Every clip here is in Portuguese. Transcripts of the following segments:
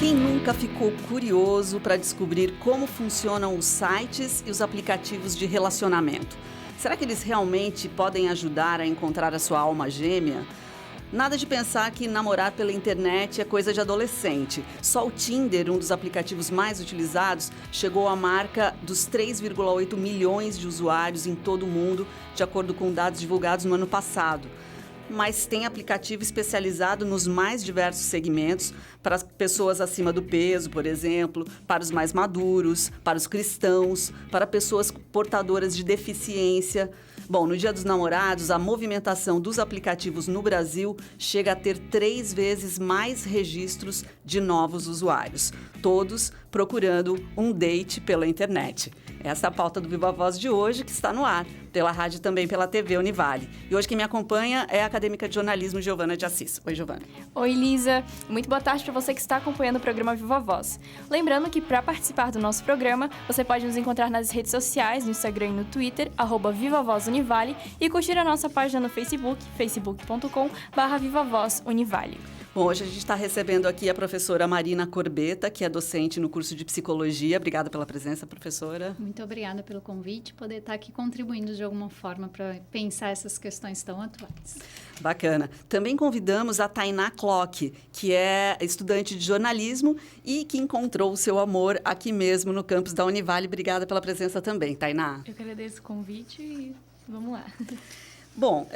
Quem nunca ficou curioso para descobrir como funcionam os sites e os aplicativos de relacionamento? Será que eles realmente podem ajudar a encontrar a sua alma gêmea? Nada de pensar que namorar pela internet é coisa de adolescente. Só o Tinder, um dos aplicativos mais utilizados, chegou à marca dos 3,8 milhões de usuários em todo o mundo, de acordo com dados divulgados no ano passado. Mas tem aplicativo especializado nos mais diversos segmentos, para as pessoas acima do peso, por exemplo, para os mais maduros, para os cristãos, para pessoas portadoras de deficiência. Bom, no Dia dos Namorados, a movimentação dos aplicativos no Brasil chega a ter 3 vezes mais registros de novos usuários, todos procurando um date pela internet. Essa é a pauta do Viva Voz de hoje, que está no ar, pela rádio e também pela TV Univale. E hoje quem me acompanha é a acadêmica de jornalismo Giovana de Assis. Oi, Giovana. Oi, Lisa. Muito boa tarde para você que está acompanhando o programa Viva Voz. Lembrando que para participar do nosso programa, você pode nos encontrar nas redes sociais, no Instagram e no Twitter, @VivaVozUnivale, e curtir a nossa página no Facebook, facebook.com/VivaVozUnivale. Bom, hoje a gente está recebendo aqui a professora Marina Corbetta, que é docente no curso de Psicologia. Obrigada pela presença, professora. Muito obrigada pelo convite, poder estar aqui contribuindo de alguma forma para pensar essas questões tão atuais. Bacana. Também convidamos a Tainá Clock, que é estudante de jornalismo e que encontrou o seu amor aqui mesmo no campus da Univale. Obrigada pela presença também, Tainá. Eu que agradeço o convite e vamos lá. Bom,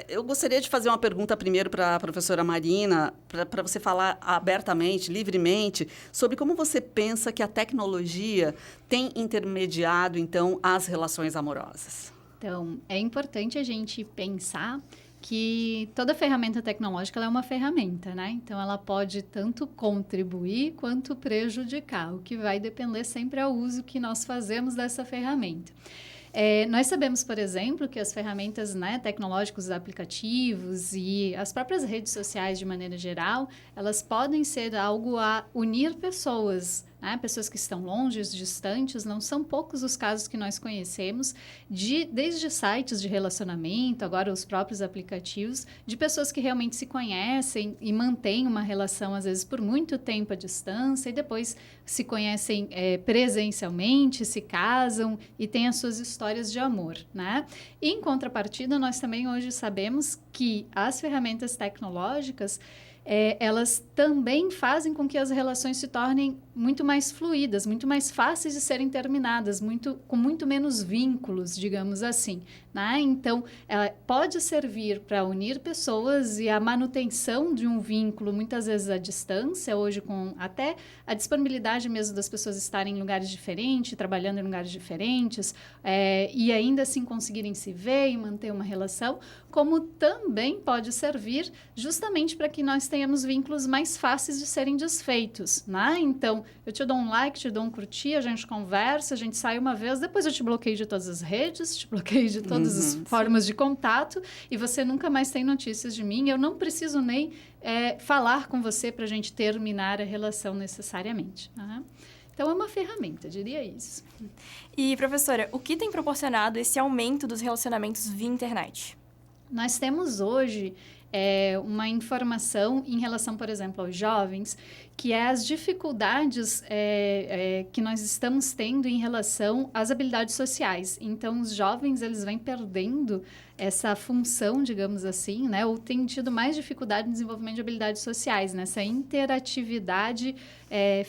eu gostaria de fazer uma pergunta primeiro para a professora Marina, para você falar abertamente, livremente, sobre como você pensa que a tecnologia tem intermediado, então, as relações amorosas. Então, é importante a gente pensar que toda ferramenta tecnológica ela é uma ferramenta, né? Então, ela pode tanto contribuir quanto prejudicar, o que vai depender sempre ao uso que nós fazemos dessa ferramenta. Nós sabemos, por exemplo, que as ferramentas, né, tecnológicas, os aplicativos e as próprias redes sociais, de maneira geral, elas podem ser algo a unir pessoas, né? Pessoas que estão longe, distantes. Não são poucos os casos que nós conhecemos, desde sites de relacionamento, agora os próprios aplicativos, de pessoas que realmente se conhecem e mantêm uma relação, às vezes, por muito tempo à distância, e depois se conhecem presencialmente, se casam e têm as suas histórias de amor, né? E, em contrapartida, nós também hoje sabemos que as ferramentas tecnológicas elas também fazem com que as relações se tornem muito mais fluídas, muito mais fáceis de serem terminadas, com muito menos vínculos, digamos assim, né? Então, ela pode servir para unir pessoas e a manutenção de um vínculo, muitas vezes à distância, hoje com até a disponibilidade mesmo das pessoas estarem em lugares diferentes, trabalhando em lugares diferentes, e ainda assim conseguirem se ver e manter uma relação, como também pode servir justamente para que nós tenhamos vínculos mais fáceis de serem desfeitos, né? Então, eu te dou um like, te dou um curtir, a gente conversa, a gente sai uma vez, depois eu te bloqueio de todas as redes, te bloqueio de todas as formas de contato e você nunca mais tem notícias de mim. Eu não preciso nem falar com você para a gente terminar a relação necessariamente, né? Então, é uma ferramenta, diria isso. E, professora, o que tem proporcionado esse aumento dos relacionamentos via internet? Nós temos hoje uma informação em relação, por exemplo, aos jovens, que é as dificuldades que nós estamos tendo em relação às habilidades sociais. Então, os jovens, eles vêm perdendo essa função, digamos assim, né? Ou têm tido mais dificuldade no desenvolvimento de habilidades sociais, nessa interatividade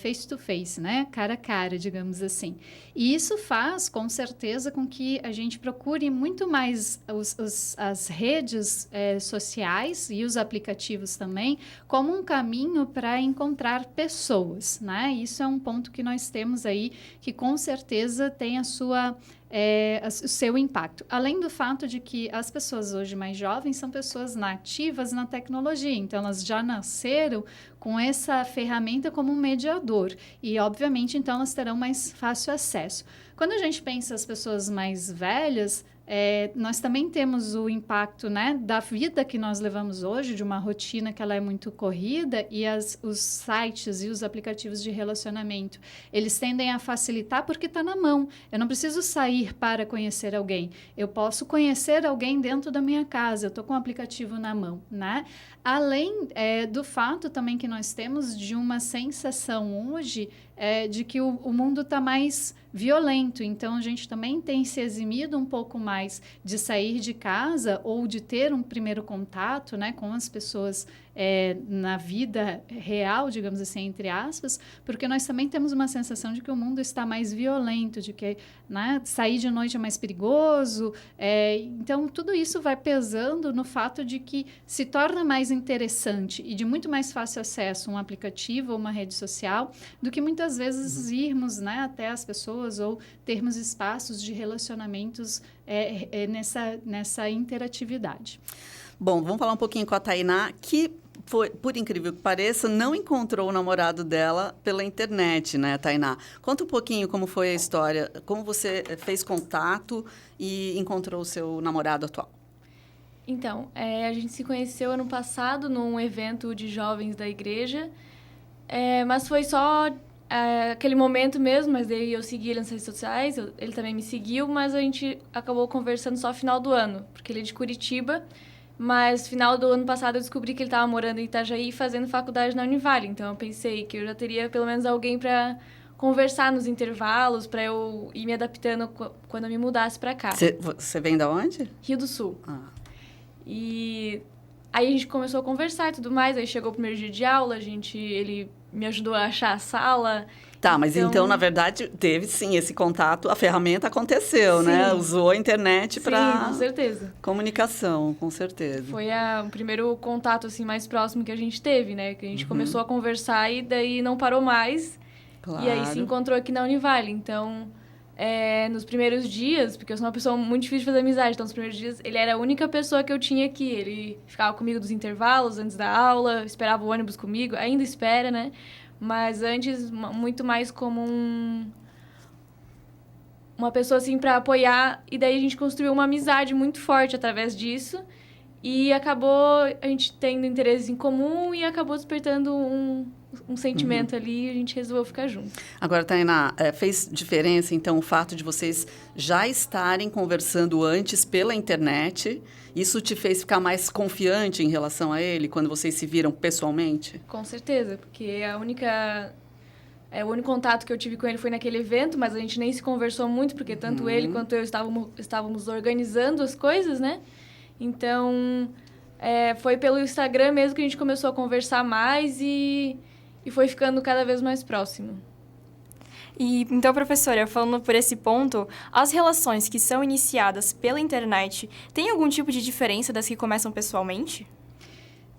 face-to-face, né? Cara a cara, digamos assim. E isso faz, com certeza, com que a gente procure muito mais as redes sociais e os aplicativos também como um caminho para encontrar pessoas, né? Isso é um ponto que nós temos aí que, com certeza, tem o seu impacto. Além do fato de que as pessoas hoje mais jovens são pessoas nativas na tecnologia, então elas já nasceram com essa ferramenta como um mediador e, obviamente, então elas terão mais fácil acesso. Quando a gente pensa as pessoas mais velhas, nós também temos o impacto, né, da vida que nós levamos hoje, de uma rotina que ela é muito corrida, e os sites e os aplicativos de relacionamento, eles tendem a facilitar porque está na mão. Eu não preciso sair para conhecer alguém. Eu posso conhecer alguém dentro da minha casa. Eu estou com o aplicativo na mão, né? Além do fato também que nós temos de uma sensação hoje de que o mundo está mais violento. Então, a gente também tem se eximido um pouco mais de sair de casa ou de ter um primeiro contato, né, com as pessoas na vida real, digamos assim, entre aspas, porque nós também temos uma sensação de que o mundo está mais violento, de que, né, sair de noite é mais perigoso. Então, tudo isso vai pesando no fato de que se torna mais interessante e de muito mais fácil acesso um aplicativo ou uma rede social do que muitas vezes irmos, né, até as pessoas ou termos espaços de relacionamentos nessa interatividade. Bom, vamos falar um pouquinho com a Tainá, que, por incrível que pareça, não encontrou o namorado dela pela internet, né, Tainá? Conta um pouquinho como foi a história, como você fez contato e encontrou o seu namorado atual. Então, a gente se conheceu ano passado num evento de jovens da igreja, mas foi só aquele momento mesmo, mas daí eu segui ele nas redes sociais, ele também me seguiu, mas a gente acabou conversando só no final do ano, porque ele é de Curitiba, mas no final do ano passado eu descobri que ele estava morando em Itajaí fazendo faculdade na Univale, então eu pensei que eu já teria pelo menos alguém para conversar nos intervalos, para eu ir me adaptando quando eu me mudasse para cá. Você vem da onde? Rio do Sul. Ah. E aí a gente começou a conversar e tudo mais, aí chegou o primeiro dia de aula, ele me ajudou a achar a sala. Tá, mas então, na verdade, teve sim esse contato, a ferramenta aconteceu, né? Usou a internet para... Sim, com certeza. Comunicação, com certeza. Foi o primeiro contato, assim, mais próximo que a gente teve, né? Que a gente começou a conversar e daí não parou mais. Claro. E aí se encontrou aqui na Univale. Então, nos primeiros dias, porque eu sou uma pessoa muito difícil de fazer amizade, então nos primeiros dias ele era a única pessoa que eu tinha aqui. Ele ficava comigo dos intervalos, antes da aula, esperava o ônibus comigo, ainda espera, né? Mas antes, muito mais como uma pessoa, assim, para apoiar. E daí a gente construiu uma amizade muito forte através disso. E acabou a gente tendo interesses em comum e acabou despertando um sentimento ali e a gente resolveu ficar junto. Agora, Tainá, fez diferença, então, o fato de vocês já estarem conversando antes pela internet? Isso te fez ficar mais confiante em relação a ele, quando vocês se viram pessoalmente? Com certeza, porque o único contato que eu tive com ele foi naquele evento, mas a gente nem se conversou muito, porque tanto ele quanto eu estávamos organizando as coisas, né? Então, foi pelo Instagram mesmo que a gente começou a conversar mais e foi ficando cada vez mais próximo. E, então, professora, falando por esse ponto, as relações que são iniciadas pela internet têm algum tipo de diferença das que começam pessoalmente?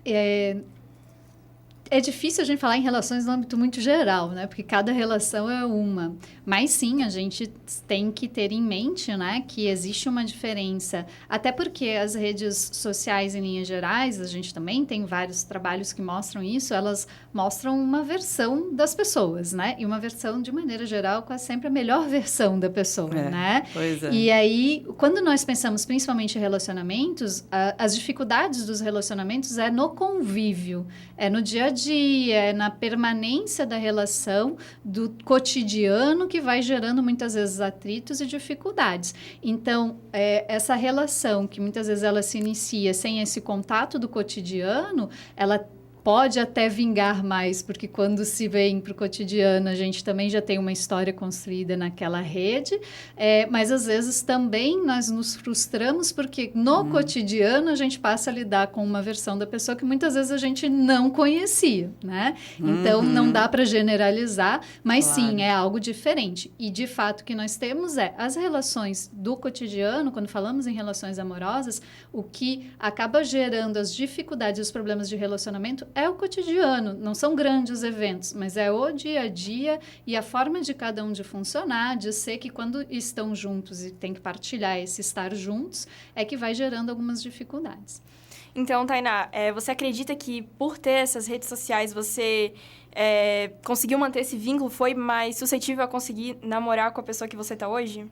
É difícil a gente falar em relações no âmbito muito geral, né? Porque cada relação é uma. Mas sim, a gente tem que ter em mente, né, que existe uma diferença. Até porque as redes sociais, em linhas gerais, a gente também tem vários trabalhos que mostram isso, elas mostram uma versão das pessoas, né? E uma versão, de maneira geral, quase sempre a melhor versão da pessoa, né? Pois é. E aí, quando nós pensamos principalmente em relacionamentos, as dificuldades dos relacionamentos é no convívio, é no dia a dia, é na permanência da relação, do cotidiano, que vai gerando muitas vezes atritos e dificuldades. Então, essa relação que muitas vezes ela se inicia sem esse contato do cotidiano, ela pode até vingar mais, porque quando se vem para o cotidiano, a gente também já tem uma história construída naquela rede, mas às vezes também nós nos frustramos, porque no cotidiano a gente passa a lidar com uma versão da pessoa que muitas vezes a gente não conhecia, né? Então, não dá para generalizar, mas sim, é algo diferente. E, de fato, o que nós temos as relações do cotidiano, quando falamos em relações amorosas, o que acaba gerando as dificuldades e os problemas de relacionamento é o cotidiano, não são grandes eventos, mas é o dia a dia e a forma de cada um de funcionar, de ser que quando estão juntos e tem que partilhar esse estar juntos, é que vai gerando algumas dificuldades. Então, Tainá, você acredita que por ter essas redes sociais você conseguiu manter esse vínculo, foi mais suscetível a conseguir namorar com a pessoa que você está hoje?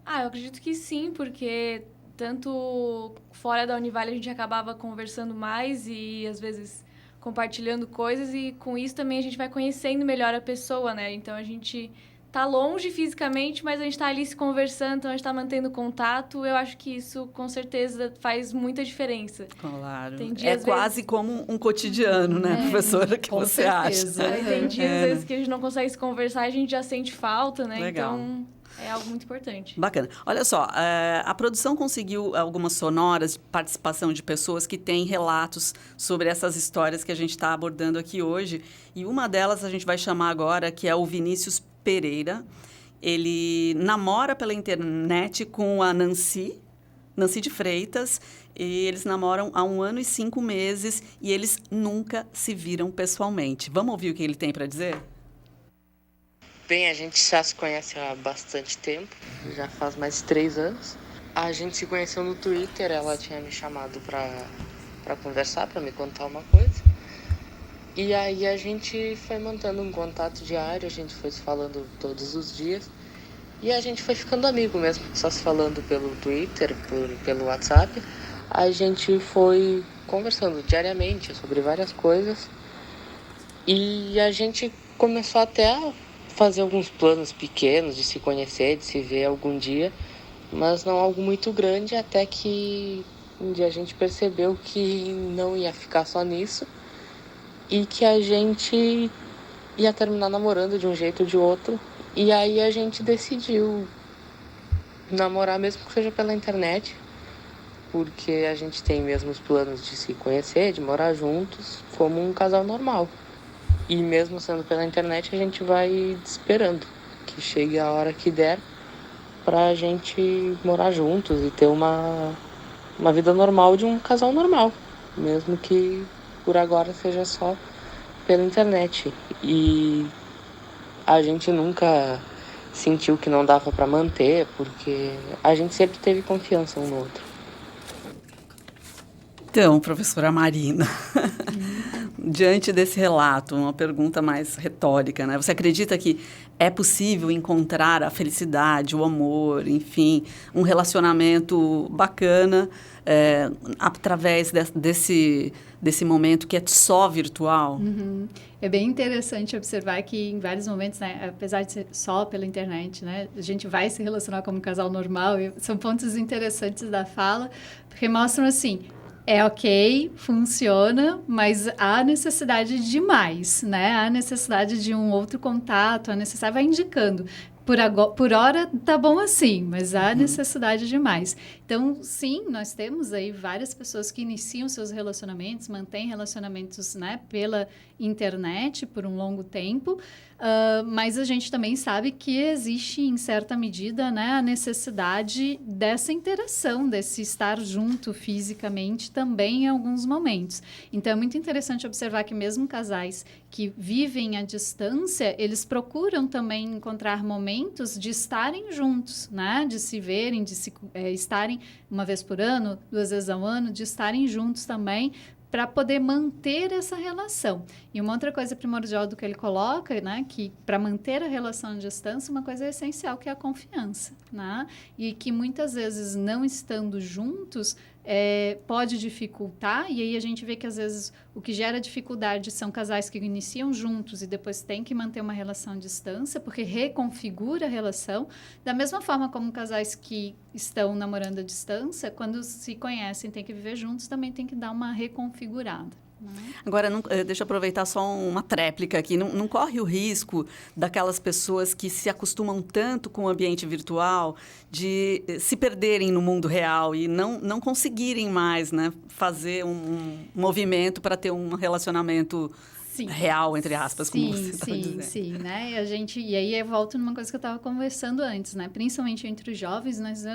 Eu acredito que sim, porque tanto fora da Univale a gente acabava conversando mais e às vezes compartilhando coisas, e com isso também a gente vai conhecendo melhor a pessoa, né? Então a gente tá longe fisicamente, mas a gente tá ali se conversando, então a gente tá mantendo contato. Eu acho que isso com certeza faz muita diferença. Claro. Tem dias, quase como um cotidiano, né, professora? O que com você certeza. acha? Tem dias, às vezes, que a gente não consegue se conversar e a gente já sente falta, né? Legal. Então, é algo muito importante. Bacana. Olha só, a produção conseguiu algumas sonoras de participação de pessoas que têm relatos sobre essas histórias que a gente está abordando aqui hoje. E uma delas a gente vai chamar agora, que é o Vinícius Pereira. Ele namora pela internet com a Nancy de Freitas, e eles namoram há 1 ano e 5 meses e eles nunca se viram pessoalmente. Vamos ouvir o que ele tem para dizer? Bem, a gente já se conhece há bastante tempo, já faz mais de 3 anos. A gente se conheceu no Twitter, ela tinha me chamado para conversar, para me contar uma coisa. E aí a gente foi mantendo um contato diário, a gente foi se falando todos os dias. E a gente foi ficando amigo mesmo, só se falando pelo Twitter, pelo WhatsApp. A gente foi conversando diariamente sobre várias coisas. E a gente começou até a fazer alguns planos pequenos de se conhecer, de se ver algum dia. Mas não algo muito grande, até que um dia a gente percebeu que não ia ficar só nisso. E que a gente ia terminar namorando de um jeito ou de outro. E aí a gente decidiu namorar, mesmo que seja pela internet, porque a gente tem mesmo os planos de se conhecer, de morar juntos, como um casal normal. E mesmo sendo pela internet, a gente vai esperando que chegue a hora que der pra gente morar juntos e ter uma vida normal de um casal normal, mesmo que por agora seja só pela internet. E a gente nunca sentiu que não dava para manter, porque a gente sempre teve confiança um no outro. Então, professora Marina, diante desse relato, uma pergunta mais retórica, né? Você acredita que é possível encontrar a felicidade, o amor, enfim, um relacionamento bacana através desse momento que é só virtual? É bem interessante observar que em vários momentos, né, apesar de ser só pela internet, né, a gente vai se relacionar como um casal normal. E são pontos interessantes da fala, porque mostram assim, é ok, funciona, mas há necessidade de mais, né? Há necessidade de um outro contato, vai indicando. Por hora tá bom assim, mas há necessidade de mais. Então, sim, nós temos aí várias pessoas que iniciam seus relacionamentos, mantêm relacionamentos, né, pela internet por um longo tempo, mas a gente também sabe que existe, em certa medida, né, a necessidade dessa interação, desse estar junto fisicamente também em alguns momentos. Então, é muito interessante observar que mesmo casais que vivem à distância, eles procuram também encontrar momentos de estarem juntos, né? De se verem, de estarem uma vez por ano, 2 vezes ao ano, de estarem juntos também, para poder manter essa relação. E uma outra coisa primordial do que ele coloca, né, que para manter a relação à distância, uma coisa essencial, que é a confiança, né? E que muitas vezes, não estando juntos, pode dificultar, e aí a gente vê que às vezes o que gera dificuldade são casais que iniciam juntos e depois têm que manter uma relação à distância, porque reconfigura a relação, da mesma forma como casais que estão namorando à distância, quando se conhecem, têm que viver juntos, também tem que dar uma reconfigurada. Agora, deixa eu aproveitar só uma tréplica aqui. Não corre o risco daquelas pessoas que se acostumam tanto com o ambiente virtual de se perderem no mundo real e não conseguirem mais, né, fazer um movimento para ter um relacionamento real, entre aspas, como você está dizendo. Sim, né? E aí eu volto numa coisa que eu estava conversando antes, né? Principalmente entre os jovens, nós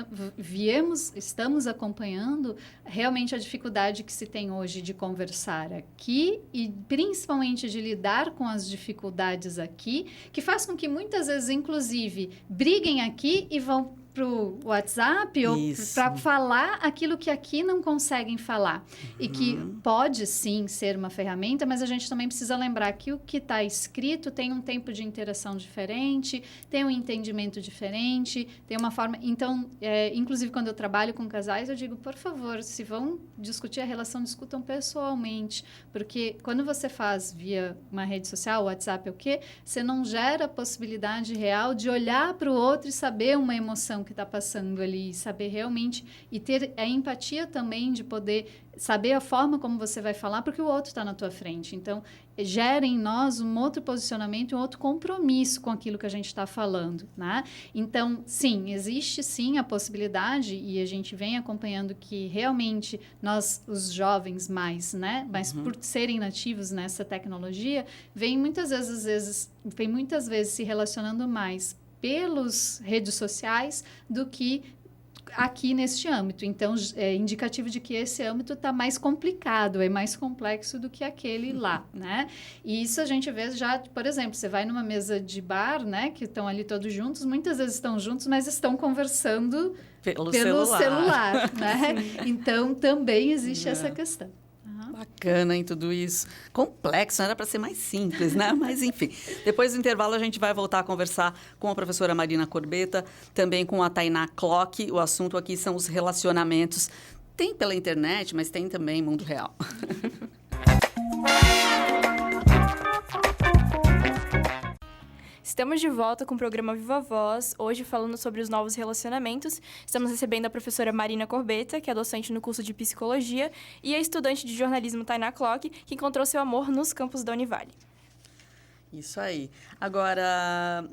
estamos acompanhando realmente a dificuldade que se tem hoje de conversar aqui e principalmente de lidar com as dificuldades aqui, que faz com que muitas vezes, inclusive, briguem aqui e vão pro WhatsApp ou para falar aquilo que aqui não conseguem falar. E que pode, sim, ser uma ferramenta, mas a gente também precisa lembrar que o que está escrito tem um tempo de interação diferente, tem um entendimento diferente, tem uma forma... Então, inclusive, quando eu trabalho com casais, eu digo, por favor, se vão discutir a relação, discutam pessoalmente. Porque quando você faz via uma rede social, WhatsApp ou o quê, você não gera a possibilidade real de olhar para o outro e saber uma emoção que está passando ali, saber realmente, e ter a empatia também de poder saber a forma como você vai falar, porque o outro está na tua frente. Então, gera em nós um outro posicionamento, um outro compromisso com aquilo que a gente está falando, né? Então, sim, existe sim a possibilidade, e a gente vem acompanhando que realmente nós, os jovens mais, né? Mas por serem nativos nessa tecnologia, vem muitas vezes se relacionando mais pelas redes sociais do que aqui neste âmbito. Então, é indicativo de que esse âmbito está mais complicado, é mais complexo do que aquele lá, né? E isso a gente vê já, por exemplo, você vai numa mesa de bar, né? Que estão ali todos juntos, muitas vezes estão juntos, mas estão conversando pelo celular né? Então, também existe essa questão. Bacana, hein, tudo isso. Complexo, era para ser mais simples, né? Mas, enfim. Depois do intervalo, a gente vai voltar a conversar com a professora Marina Corbetta, também com a Tainá Klock. O assunto aqui são os relacionamentos. Tem pela internet, mas tem também mundo real. Estamos de volta com o programa Viva Voz, hoje falando sobre os novos relacionamentos. Estamos recebendo a professora Marina Corbetta, que é docente no curso de Psicologia, e a estudante de jornalismo Tainá Klock, que encontrou seu amor nos campos da Univale. Isso aí. Agora,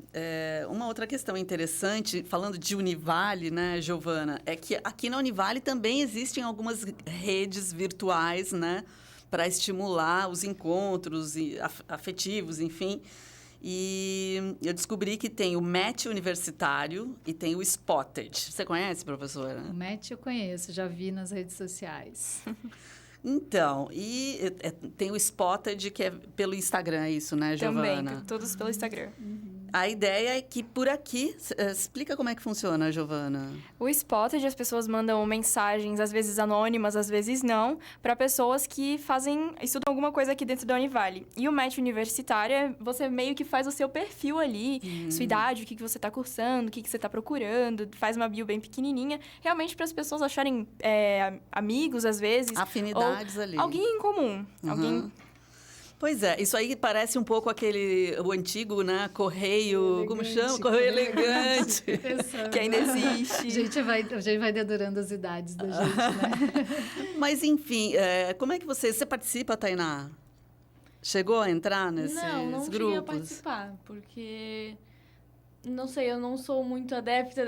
uma outra questão interessante, falando de Univale, né, Giovana, é que aqui na Univale também existem algumas redes virtuais, né, para estimular os encontros afetivos, enfim. E eu descobri que tem o Match Universitário e tem o Spotted. Você conhece, professora? O Match eu conheço, já vi nas redes sociais. Então, tem o Spotted, que é pelo Instagram, é isso, né, Giovana? Também, todos pelo Instagram. A ideia é que por aqui... explica como é que funciona, Giovana. O Spotted, as pessoas mandam mensagens, às vezes anônimas, às vezes não, para pessoas que estudam alguma coisa aqui dentro da Univale. E o Match Universitário, você meio que faz o seu perfil ali, sua idade, o que você está cursando, o que você está procurando, faz uma bio bem pequenininha, realmente para as pessoas acharem amigos, às vezes. Afinidades ali. Alguém em comum. Alguém... Pois é, isso aí parece um pouco o antigo, né? Correio, como chama? Correio elegante. Que ainda existe. A gente vai dedurando as idades da gente, né? Mas, enfim, como é que você participa, Tainá? Chegou a entrar nesses grupos? Não cheguei a participar, porque... Não sei, eu não sou muito adepta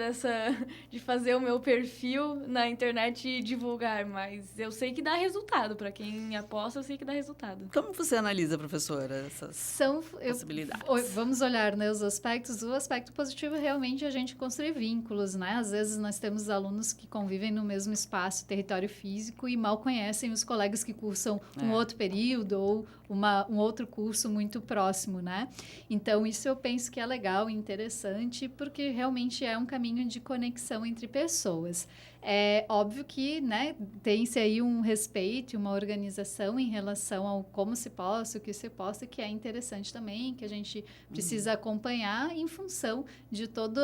de fazer o meu perfil na internet e divulgar, mas eu sei que dá resultado. Para quem aposta, eu sei que dá resultado. Como você analisa, professora, essas possibilidades? Vamos olhar, né, os aspectos. O aspecto positivo, realmente, é a gente construir vínculos, né? Às vezes, nós temos alunos que convivem no mesmo espaço, território físico, e mal conhecem os colegas que cursam um outro período ou um outro curso muito próximo, né? Então, isso eu penso que é legal e interessante, porque realmente é um caminho de conexão entre pessoas. É óbvio que, né, tem-se aí um respeito e uma organização em relação ao como se posta, o que se posta, que é interessante também, que a gente precisa acompanhar em função de todo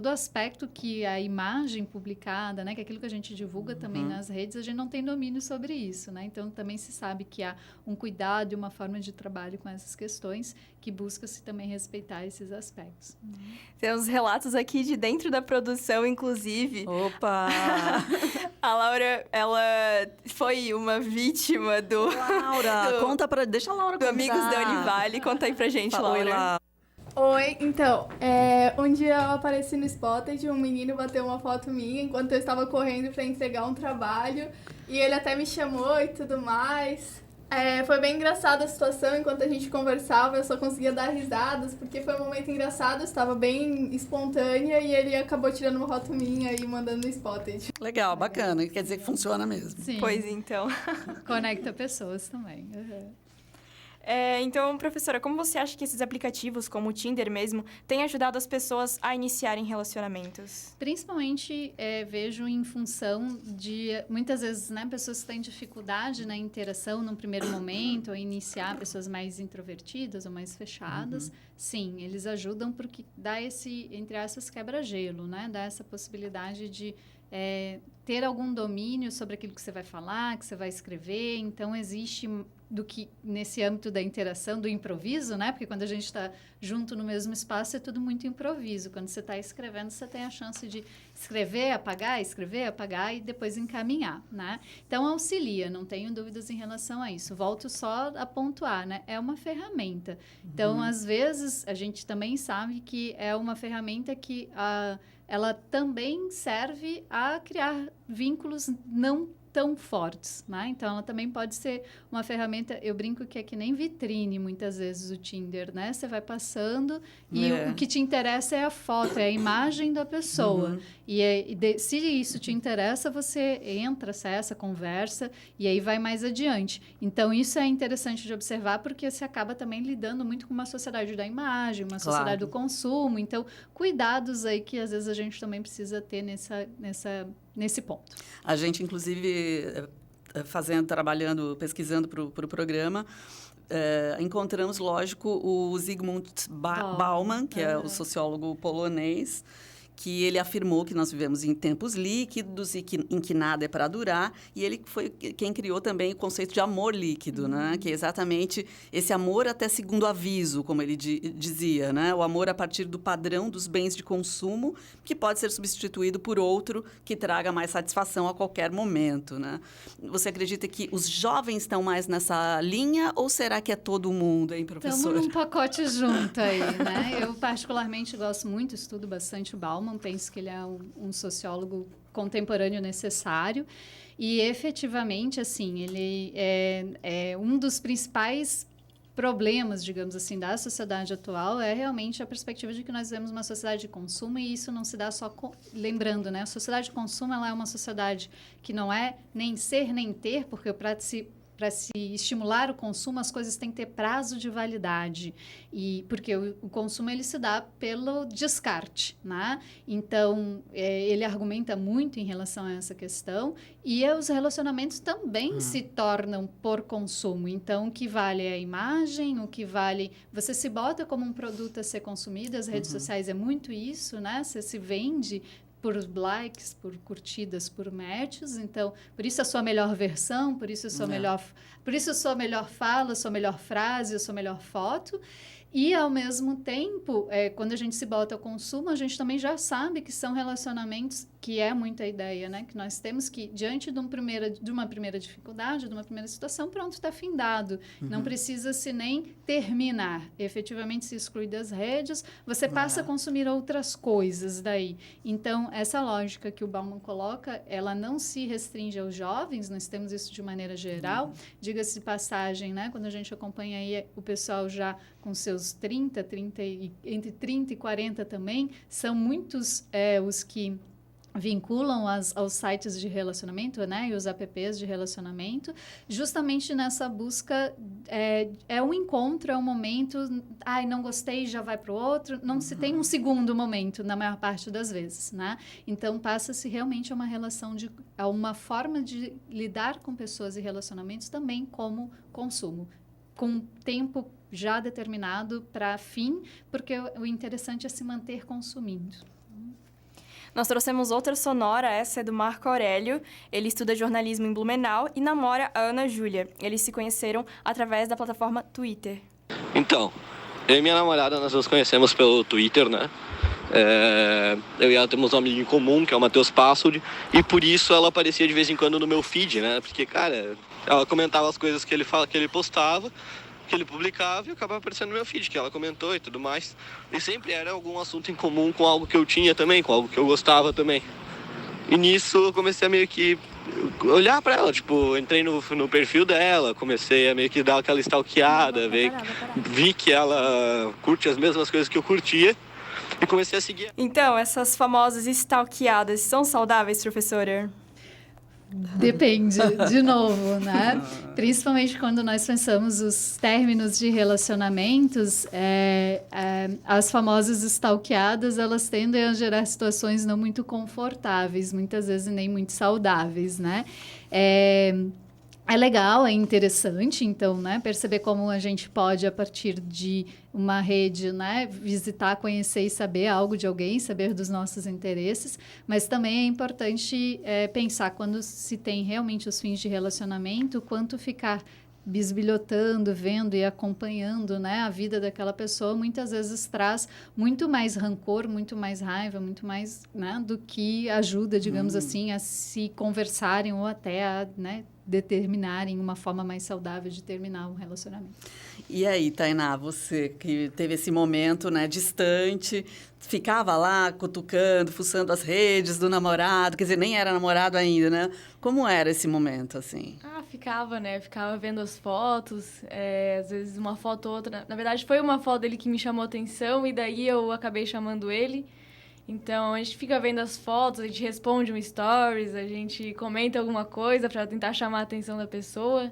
aspecto que a imagem publicada, né, que aquilo que a gente divulga também nas redes, a gente não tem domínio sobre isso, né? Então, também se sabe que há um cuidado e uma forma de trabalho com essas questões que busca-se também respeitar esses aspectos. Tem uns relatos aqui de dentro da produção, inclusive. Opa! A Laura, ela foi uma vítima do... Laura, deixa a Laura contar. Do Amigos da Univale. Conta aí pra gente, Laura. Oi, então, um dia eu apareci no Spotted, um menino bateu uma foto minha enquanto eu estava correndo para entregar um trabalho, e ele até me chamou e tudo mais. Foi bem engraçada a situação, enquanto a gente conversava eu só conseguia dar risadas, porque foi um momento engraçado, eu estava bem espontânea e ele acabou tirando uma foto minha e mandando no Spotted. Legal, bacana, quer dizer que funciona mesmo. Sim. Pois então. Conecta pessoas também. Então, professora, como você acha que esses aplicativos, como o Tinder mesmo, têm ajudado as pessoas a iniciarem relacionamentos? Principalmente, vejo em função de, muitas vezes, né, pessoas que têm dificuldade na interação num primeiro momento, ou iniciar pessoas mais introvertidas ou mais fechadas. Sim, eles ajudam porque dá esse, entre aspas, quebra-gelo, né? Dá essa possibilidade de ter algum domínio sobre aquilo que você vai falar, que você vai escrever. Então, existe do que nesse âmbito da interação, do improviso, né? Porque quando a gente está junto no mesmo espaço, é tudo muito improviso. Quando você está escrevendo, você tem a chance de escrever, apagar e depois encaminhar, né? Então, auxilia, não tenho dúvidas em relação a isso. Volto só a pontuar, né? É uma ferramenta. Então, às vezes, a gente também sabe que é uma ferramenta que ela também serve a criar vínculos não tão fortes, né? Então, ela também pode ser uma ferramenta, eu brinco que é que nem vitrine, muitas vezes, o Tinder, né? Você vai passando e o que te interessa é a foto, é a imagem da pessoa. Se isso te interessa, você entra, acessa, conversa e aí vai mais adiante. Então, isso é interessante de observar porque você acaba também lidando muito com uma sociedade da imagem, uma sociedade do consumo. Então, cuidados aí que às vezes a gente também precisa ter nesse ponto. A gente, inclusive, trabalhando, pesquisando para o programa, encontramos, lógico, o Zygmunt Bauman, que é o sociólogo polonês, que ele afirmou que nós vivemos em tempos líquidos e em que nada é para durar, e ele foi quem criou também o conceito de amor líquido, né? Que é exatamente esse amor até segundo aviso, como ele dizia, né? O amor a partir do padrão dos bens de consumo, que pode ser substituído por outro que traga mais satisfação a qualquer momento, né? Você acredita que os jovens estão mais nessa linha, ou será que é todo mundo, hein, professor? Estamos num pacote junto aí, né? Eu particularmente gosto muito, estudo bastante o Bauman, penso que ele é um sociólogo contemporâneo necessário e, efetivamente, assim, ele é um dos principais problemas, digamos assim, da sociedade atual é realmente a perspectiva de que nós vivemos uma sociedade de consumo e isso não se dá só... Lembrando, né? A sociedade de consumo ela é uma sociedade que não é nem ser nem ter, porque para se estimular o consumo, as coisas têm que ter prazo de validade. Porque o consumo ele se dá pelo descarte, né? Então, ele argumenta muito em relação a essa questão. E os relacionamentos também se tornam por consumo. Então, o que vale é a imagem, o que vale... Você se bota como um produto a ser consumido. As redes sociais é muito isso, né? Você se vende por likes, por curtidas, por matches. Então, por isso a sua melhor versão, por isso a sua melhor fala, a sua melhor frase, a sua melhor foto. E, ao mesmo tempo, quando a gente se bota ao consumo, a gente também já sabe que são relacionamentos, que é muita ideia, né? Que nós temos que, diante de uma primeira dificuldade, de uma primeira situação, pronto, está findado. Não precisa-se nem terminar. Efetivamente, se exclui das redes, você passa a consumir outras coisas daí. Então, essa lógica que o Bauman coloca, ela não se restringe aos jovens, nós temos isso de maneira geral. Diga-se de passagem, né? Quando a gente acompanha aí o pessoal já com seus entre 30 e 40 também, são muitos os que vinculam aos sites de relacionamento, né, e os apps de relacionamento, justamente nessa busca, um encontro, é um momento, não gostei, já vai para o outro, não se tem um segundo momento, na maior parte das vezes, né? Então, passa-se realmente a uma relação, a uma forma de lidar com pessoas e relacionamentos também como consumo, com tempo já determinado para fim, porque o interessante é se manter consumindo. Nós trouxemos outra sonora, essa é do Marco Aurélio. Ele estuda jornalismo em Blumenau e namora a Ana Júlia. Eles se conheceram através da plataforma Twitter. Então, eu e minha namorada, nós nos conhecemos pelo Twitter, né? Eu e ela temos um amigo em comum, que é o Matheus Passold, e por isso ela aparecia de vez em quando no meu feed, né? Porque, cara, ela comentava as coisas que ele postava, que ele publicava, e acabava aparecendo no meu feed, que ela comentou e tudo mais. E sempre era algum assunto em comum com algo que eu tinha também, com algo que eu gostava também. E nisso eu comecei a meio que olhar pra ela, tipo, entrei no perfil dela, comecei a meio que dar aquela stalkeada, vi que ela curte as mesmas coisas que eu curtia e comecei a seguir. Então, essas famosas stalkeadas são saudáveis, professora? Depende, de novo, né? Principalmente quando nós pensamos os términos de relacionamentos, as famosas stalkeadas, elas tendem a gerar situações não muito confortáveis, muitas vezes nem muito saudáveis, né? É legal, é interessante, então, né, perceber como a gente pode, a partir de uma rede, né, visitar, conhecer e saber algo de alguém, saber dos nossos interesses, mas também é importante pensar quando se tem realmente os fins de relacionamento, quanto ficar bisbilhotando, vendo e acompanhando, né, a vida daquela pessoa, muitas vezes traz muito mais rancor, muito mais raiva, muito mais, né, do que ajuda, digamos assim, a se conversarem ou até a, né, determinarem uma forma mais saudável de terminar um relacionamento. E aí, Tainá, você que teve esse momento, né, distante, ficava lá cutucando, fuçando as redes do namorado, quer dizer, nem era namorado ainda, né? Como era esse momento, assim? Ficava, né? Ficava vendo as fotos, às vezes uma foto ou outra. Na verdade, foi uma foto dele que me chamou a atenção e daí eu acabei chamando ele. Então, a gente fica vendo as fotos, a gente responde um stories, a gente comenta alguma coisa para tentar chamar a atenção da pessoa.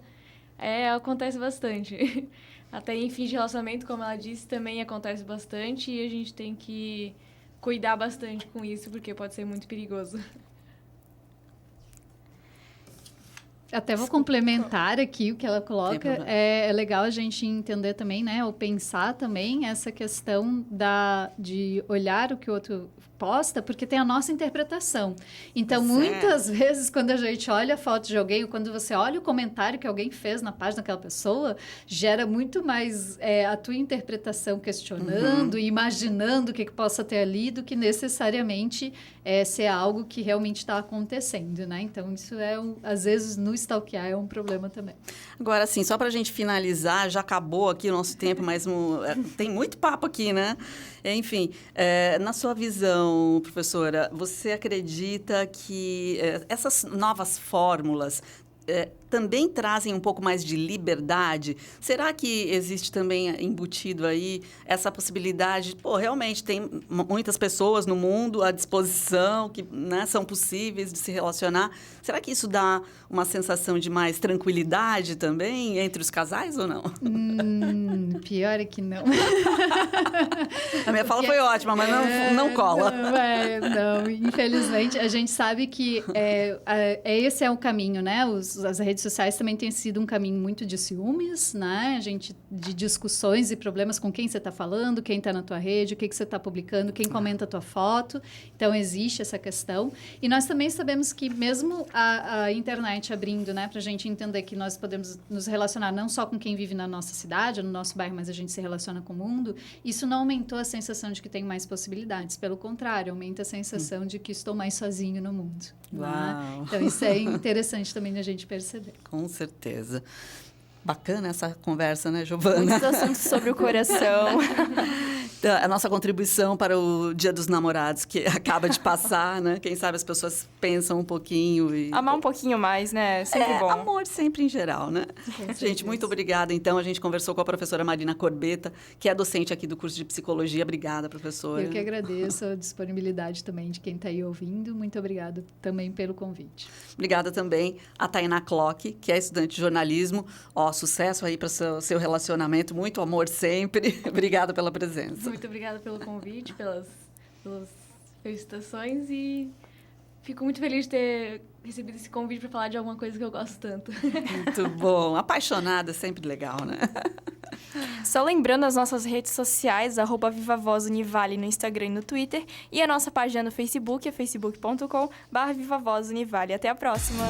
Acontece bastante. Até em fim de relacionamento, como ela disse, também acontece bastante e a gente tem que cuidar bastante com isso, porque pode ser muito perigoso. Até vou complementar aqui o que ela coloca. É legal a gente entender também, né, ou pensar também essa questão de olhar o que o outro posta, porque tem a nossa interpretação. Então, muitas vezes, quando a gente olha a foto de alguém, ou quando você olha o comentário que alguém fez na página daquela pessoa, gera muito mais a tua interpretação questionando e imaginando o que possa ter ali, do que necessariamente ser algo que realmente está acontecendo, né? Então, isso às vezes, no stalkear é um problema também. Agora, assim, só para a gente finalizar, já acabou aqui o nosso tempo, mas tem muito papo aqui, né? Enfim, na sua visão, professora, você acredita que essas novas fórmulas também trazem um pouco mais de liberdade? Será que existe também embutido aí essa possibilidade? Realmente tem muitas pessoas no mundo à disposição que, né, são possíveis de se relacionar. Será que isso dá uma sensação de mais tranquilidade também entre os casais ou não? Pior é que não. A minha fala foi ótima, mas não cola. Não, infelizmente, a gente sabe que esse é o caminho, né? As redes sociais também têm sido um caminho muito de ciúmes, né? De discussões e problemas com quem você está falando, quem está na tua rede, o que você está publicando, quem comenta a tua foto. Então, existe essa questão. E nós também sabemos que mesmo a internet abrindo, né, para a gente entender que nós podemos nos relacionar não só com quem vive na nossa cidade, no nosso bairro, mas a gente se relaciona com o mundo, isso não aumentou a sensação de que tem mais possibilidades. Pelo contrário, aumenta a sensação de que estou mais sozinho no mundo. Né? Então, isso é interessante também a gente perceber. Com certeza. Bacana essa conversa, né, Giovana? Muitos assuntos sobre o coração. A nossa contribuição para o Dia dos Namorados, que acaba de passar, né? Quem sabe as pessoas pensam um pouquinho e... Amar um pouquinho mais, né? Sempre bom. Amor sempre em geral, né? Gente, muito obrigada. Então, a gente conversou com a professora Marina Corbetta, que é docente aqui do curso de Psicologia. Obrigada, professora. Eu que agradeço a disponibilidade também de quem está aí ouvindo. Muito obrigada também pelo convite. Obrigada também a Tainá Klock, que é estudante de jornalismo. Sucesso aí para o seu relacionamento. Muito amor sempre. Obrigada pela presença. Muito obrigada pelo convite, pelas felicitações e fico muito feliz de ter recebido esse convite para falar de alguma coisa que eu gosto tanto. Muito bom. Apaixonada é sempre legal, né? Só lembrando as nossas redes sociais, @VivaVozUnivale no Instagram e no Twitter, e a nossa página no Facebook, é facebook.com/VivaVozUnivale. Até a próxima!